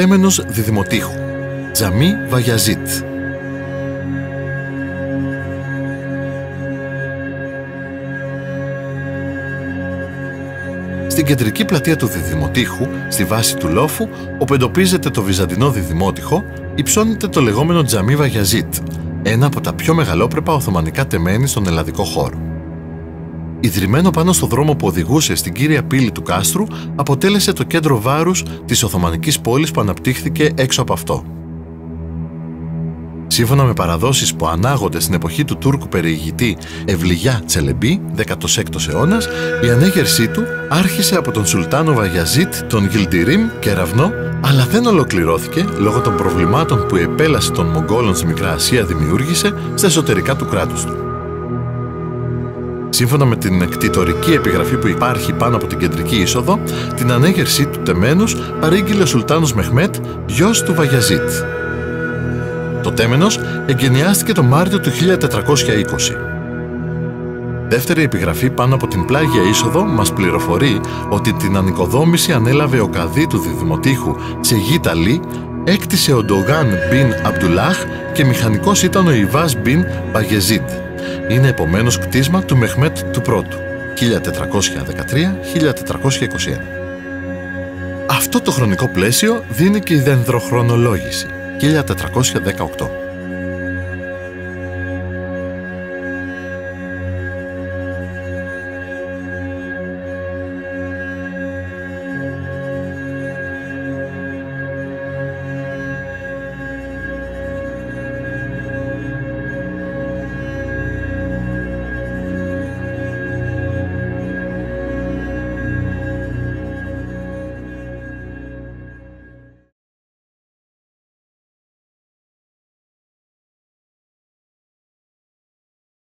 τέμενος διδημοτύχου, Τζαμί Βαγιαζίτ. Στην κεντρική πλατεία του διδημοτύχου, στη βάση του λόφου, όπου εντοπίζεται το βυζαντινό διδημότυχο, υψώνεται το λεγόμενο Τζαμί Βαγιαζίτ, ένα από τα πιο μεγαλόπρεπα οθωμανικά τεμένη στον ελλαδικό χώρο. Ιδρυμένο πάνω στο δρόμο που οδηγούσε στην κύρια πύλη του κάστρου, αποτέλεσε το κέντρο βάρους της Οθωμανικής πόλης που αναπτύχθηκε έξω από αυτό. Σύμφωνα με παραδόσεις που ανάγονται στην εποχή του Τούρκου περιηγητή Ευλιγιά Τσελεμπί, 16ος αιώνας, η ανέγερσή του άρχισε από τον Σουλτάνο Βαγιαζίτ, τον Γιλντιρίμ Κεραυνό, αλλά δεν ολοκληρώθηκε λόγω των προβλημάτων που η επέλαση των Μογγόλων στη Μικρά Ασία δημιούργησε στα εσωτερικά του κράτους του. Σύμφωνα με την κτητορική επιγραφή που υπάρχει πάνω από την κεντρική είσοδο, την ανέγερσή του τεμένους παρήγγειλε ο Σουλτάνος Μεχμέτ, γιος του Βαγιαζίτ. Το τέμενος εγκαινιάστηκε το Μάρτιο του 1420. Δεύτερη επιγραφή πάνω από την πλάγια είσοδο μας πληροφορεί ότι την ανοικοδόμηση ανέλαβε ο καδί του διδημοτύχου Τσεγίτ Αλί, έκτισε ο Ντογάν μπιν Αμπτουλάχ και μηχανικός ήταν ο Ιβάς μπιν Μπαγεζίτ. Είναι επομένως κτίσμα του Μεχμέτ του Πρώτου, 1413-1421. Αυτό το χρονικό πλαίσιο δίνει και η δενδροχρονολόγηση, 1418.